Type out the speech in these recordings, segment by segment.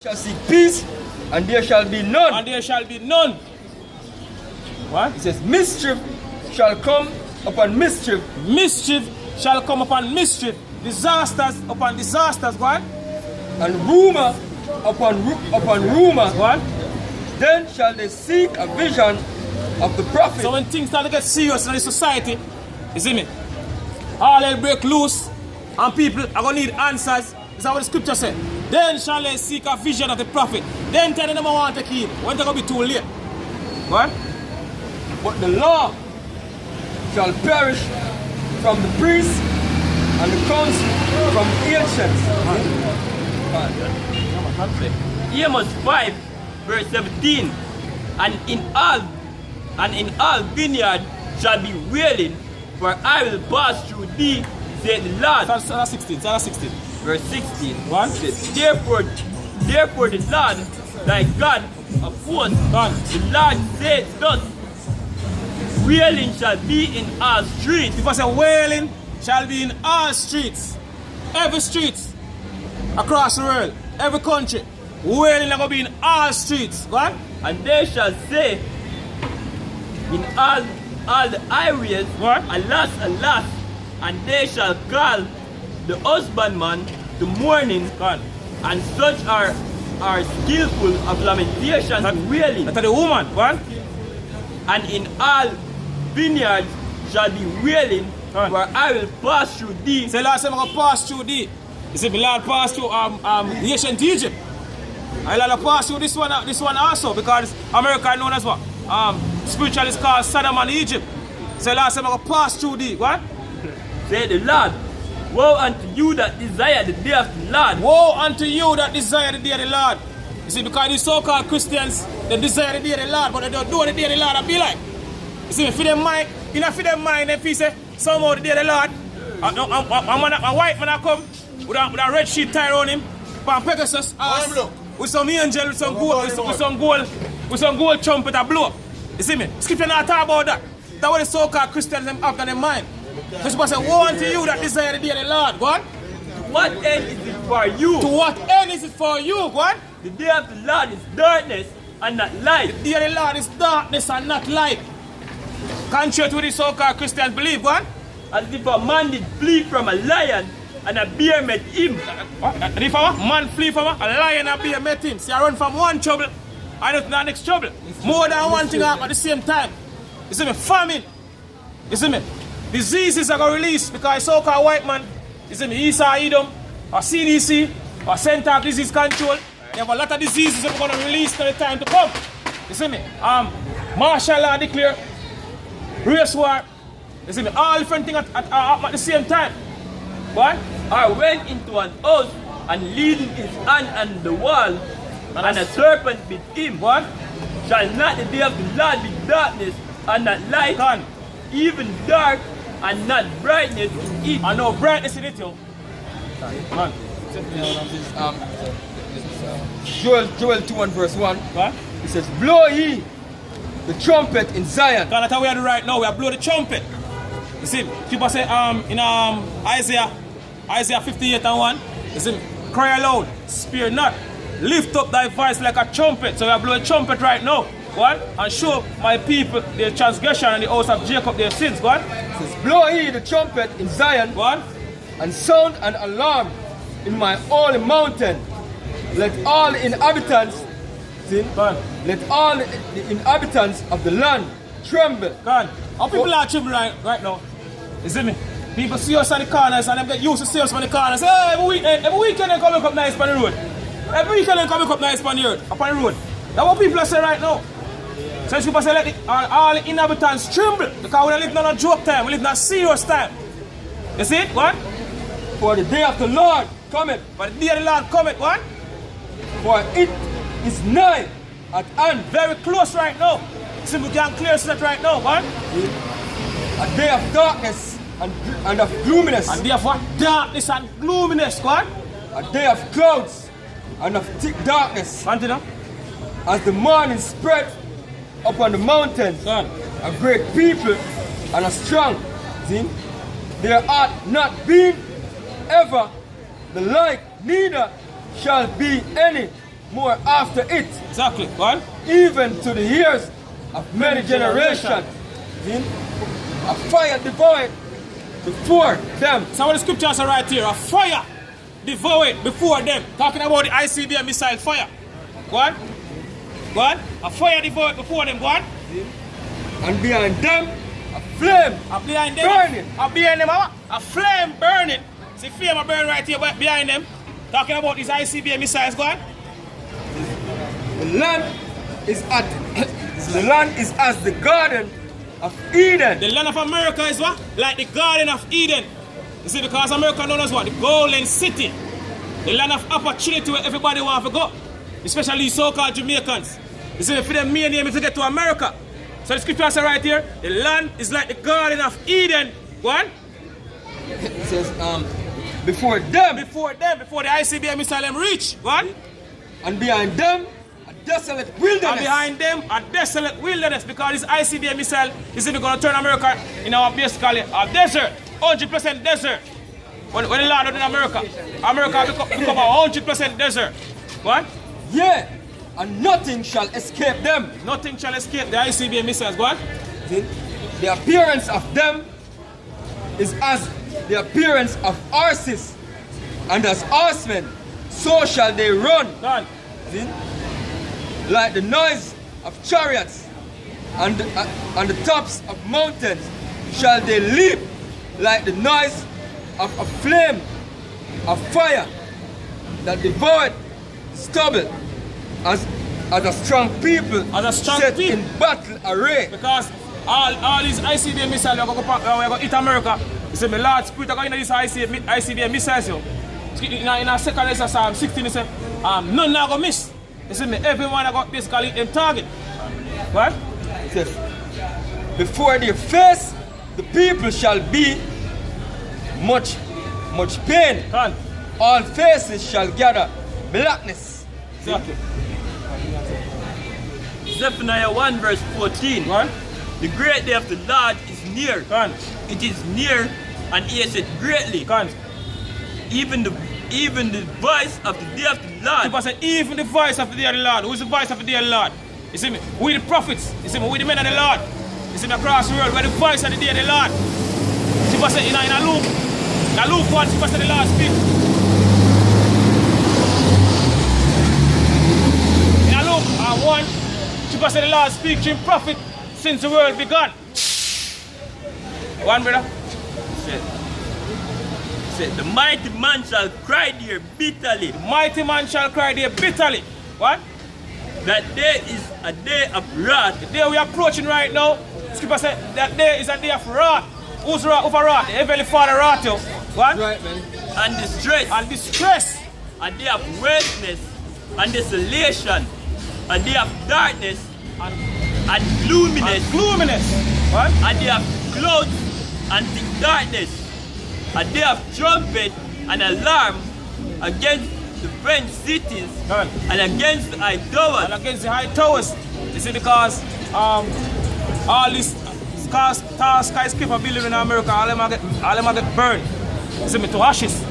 Shall seek peace, and there shall be none. And there shall be none. What? It says, mischief shall come upon mischief. Mischief shall come upon mischief. Disasters upon disasters. What? And rumor upon rumor. What? Then shall they seek a vision of the prophet. So when things start to get serious in the society, you see me? All hell break loose, and people are going to need answers. That's what the scripture said. Then shall they seek a vision of the prophet. Then tell them I want to keep. When it's going to be too late. What? But the law shall perish from the priests, and the counsel from the ancients. Amos 5, verse 17. And in all vineyard shall be wailing, for I will pass through thee, said the Lord. That's 16. That's 16. Verse 16. What? Says, Therefore the Lord, thy God of hosts, the Lord said thus, wailing shall be in all streets. People say wailing shall be in all streets. Every street across the world, every country. Wailing is going to be in all streets. Go on. And they shall say in all the areas, what? Alas, alas, and they shall call the husbandman to mourning, God. And such are skillful of lamentation and wailing. That's the woman. What? And in all vineyards shall be wailing, God. for I will pass through thee. Say last time I'm going to pass through thee. You see, the Lord passed through ancient Egypt. I'll pass through this one also, because America is known as what? Spiritually it's called Saddam and Egypt. So last time I'm going to pass through thee. What? Say the Lord, woe unto you that desire the day of the Lord. Woe unto you that desire the day of the Lord. You see, because these so-called Christians, they desire the day of the Lord, but they don't do the day of the Lord. I be like, you see, for them mind, you know, for them mind, if he say, somehow the day of the Lord, a white man come with a red sheet tie around him, from Pegasus, with some angel, with some gold trumpet a blow. You see me? Scripture not talk about that. That's what the so-called Christians have in their mind. So you're supposed to say, woe unto you that desire the day of the Lord. Go on. To what end is it for you? To what end is it for you? Go on. The day of the Lord is darkness and not light. The day of the Lord is darkness and not light. Contrary to what the so-called Christians believe. Go on. As if a man did flee from a lion and a bear met him. And if a man flee from a lion and a bear met him, so you run from one trouble and to the next trouble. More than one thing happen at the same time. You see me? Famine. You see me? Diseases are going to release because so-called white man, you see me, Esau Edom, or CDC, or Center of Disease Control, they have a lot of diseases that we're going to release to the time to come. You see me? Martial law declare, race war, you see me, all different things at the same time. What? Or went into an house and leaning his hand on the wall, and a serpent bit him. What? Shall not the day of the Lord be darkness and not light, even dark and not brightness in it? And no brightness in it, yo. Man. Joel 2 and verse 1. What? It says, blow ye the trumpet in Zion. That's how we are doing right now. We are blowing the trumpet. You see, people say in Isaiah 58 and 1, you see, cry aloud, spare not, lift up thy voice like a trumpet. So we are blowing trumpet right now. What? And show my people their transgression and the house of Jacob their sins. What? It says, blow ye the trumpet in Zion. What? And sound an alarm in my holy mountain. Let all the inhabitants, see? Let all the inhabitants of the land tremble. God, how people are trembling right now? You see me? People see us on the corners and they get used to see us on the corners. Hey, every weekend they coming up nice on the road. Every weekend they coming up nice on the road. That's what people are saying right now. So people say let all the inhabitants tremble because we live not a joke time, we live not a serious time. You see it? What? For the day of the Lord cometh. For the day of the Lord cometh, what? For it is nigh at hand. Very close right now. See, we can clear that right now, what? A day of darkness and of gloominess. A day of what? Darkness and gloominess, what? A day of clouds and of thick darkness. Continue. As the morning spread upon the mountains, a great people and a strong. See? There hath not been ever the like, neither shall be any more after it, Exactly. Go on. even to the years of many generations. See? A fire devoured before them. So what the scriptures are right here. A fire devoured before them. Talking about the ICBM missile fire. Go on. Go on. A fire devoured before them. Go on. And behind them, a flame And behind them, burning. a flame burning. See flame are burning right here behind them. Talking about these ICBM missiles. Go on. The land is as the garden of Eden. The land of America is what? Like the Garden of Eden. You see, because America known as what? The Golden City. The land of opportunity where everybody wants to go. Especially so-called Jamaicans. You see, for them main aim is to get to America. So the scripture says right here, the land is like the Garden of Eden. Go on. It says, before them, Before the ICBM missile them reach. Go on. and behind them, a desolate wilderness. And behind them, a desolate wilderness, because this ICBM missile is even going to turn America in our basically a desert, 100% desert. When the Lord in America become a 100% desert. What? Yeah, and nothing shall escape them. Nothing shall escape the ICBM missiles. What? See? The appearance of them is as the appearance of horses, and as horsemen, so shall they run. Done. See? Like the noise of chariots, and on the tops of mountains shall they leap, like the noise of a flame of fire that devoured stubble, as a strong people As a strong set people. in battle array. Because all these ICBM missiles are going to hit America. You see, my Lord Spirit are going to this ICBM missiles. In a second lesson, Psalm 16, he said, none are going to miss. You see me, everyone are going to basically hit them target. What? It says, before their face the people shall be much pain. Come on. All faces shall gather blackness. Exactly. Zephaniah 1 verse 14. What? The great day of the Lord is near. Come on. It is near, and he has said greatly. Come on. Even the voice of the day of the Lord. People say, even the voice of the day of the Lord. Who is the voice of the day of the Lord? You see me? We the prophets. You see me? We the men of the Lord. You see me across the world. We're the voice of the day of the Lord. People say, in a Luke 1, people say the Lord speak. In a Luke 1, people say the Lord speak to him prophet since the world began. One brother. Said, the mighty man shall cry there bitterly. The mighty man shall cry there bitterly. What? That day is a day of wrath. The day we are approaching right now, Scripture said that day is a day of wrath. Who's wrath? Over wrath? The Heavenly Father wrath you. What? Right, man. And distress. And distress. A day of wasteness and desolation. A day of darkness and gloominess. And gloominess. What? A day of clouds and thick darkness. A day of trumpet and alarm against the French cities Done. and against the high towers. And against the high towers. You see, because all these tall skyscraper buildings in America, all them are get burned. You see me, to ashes.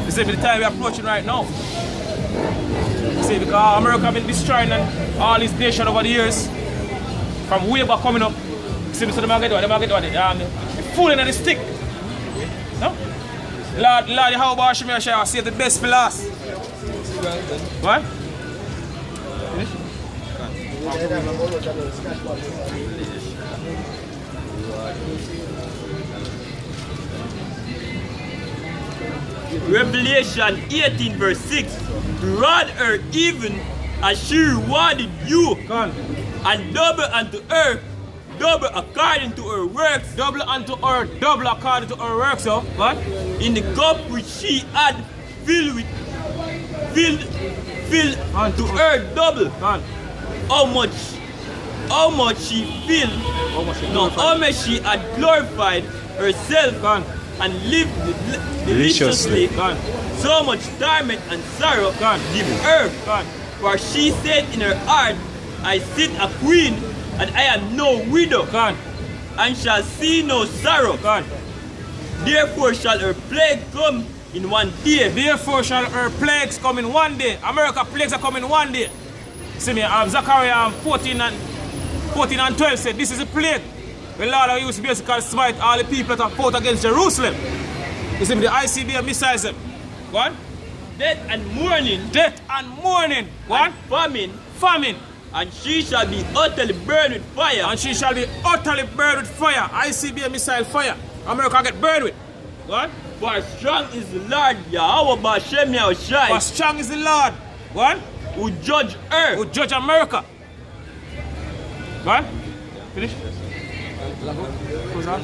You see me, the time we're approaching right now. You see, because America have been destroying and all these nations over the years, from way back coming up. You see me, so they might get what? The fooling and the stick. No? Lord, how about Shemir shall save the best for last? What? Revelation 18 verse 6. Reward her even as she rewarded you, Come on. and double unto her, double according to her works. Double unto her, double according to her works, so what? In the cup which she had filled unto her double. Come on. How much she filled, how much she had glorified herself Come on. and lived deliciously. Come on. So much torment and sorrow God. give her. Come on. For she said in her heart, I sit a queen, and I am no widow, Come on. and shall see no sorrow. Come on. Therefore shall her plague come in one day. Therefore shall her plagues come in one day. America plagues are coming one day. See me, Zechariah 14 and 12 said, this is a plague. The Lord used to basically smite all the people that have fought against Jerusalem. You see me, the ICBM missiles them. What? Death and mourning. Death and mourning. What? And famine. Famine. And she shall be utterly burned with fire. And she shall be utterly burned with fire. ICBM missile fire. America get burned with. What? For strong is the Lord Yahweh B'Shem Yahushai. For strong is the Lord. What? Who judge her. Who judge America. What? Finish? Close on.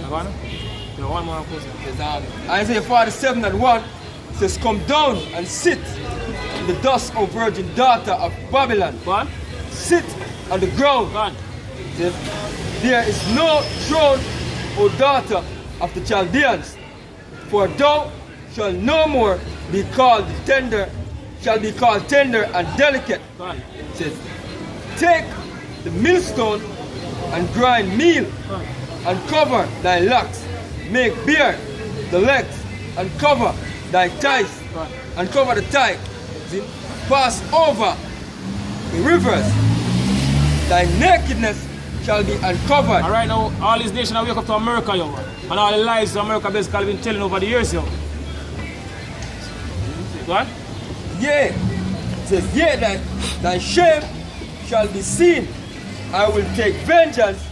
Go on. Yeah, one more close on. Isaiah 47 and 1 says, come down and sit in the dust, O virgin daughter of Babylon. Go on. Sit on the ground. Go on. Says, there is no throne, O daughter of the Chaldeans, for thou shalt no more be called tender, shall be called tender and delicate. Go on. It says, take the millstone and grind meal and cover thy locks, make bare the legs and cover thy thighs and cover the thigh. See? Pass over the rivers, thy nakedness shall be uncovered. And right now, all these nations are wake up to America, yo, man. And all the lies America basically been telling over the years, yo. What? Yea, it says, yea, thy shame shall be seen. I will take vengeance,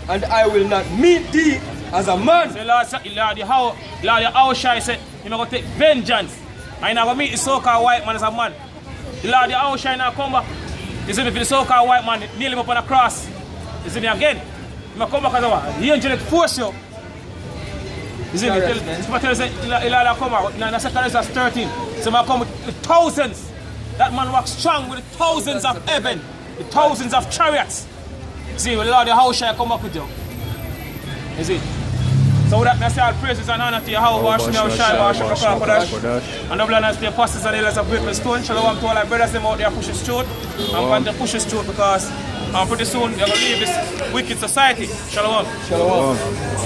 and I will not meet thee as a man. So Lord Yahushua said, you're going to take vengeance. And you're not going to meet the so-called white man as a man. The Lord Yahushua now come back. You see me, for the so-called white man, nail him up on a cross. You see me again. He come back as a what? The angelic force you. You see me, tell us, Elijah come back. Now, in 2 Corinthians 13. So I come with thousands. That man walks strong with the thousands of heaven, the thousands of chariots. See, the Lord Yahushua come back with you. You see? So with that, I say all praises and honor to Yahweh, Hashem Yahushua, and the blood and the apostles and the elders of Great Stone. Shalom to all our brothers them out there pushing through. I'm going to push us through because pretty soon they're going to leave this wicked society. Shalom. Shalom.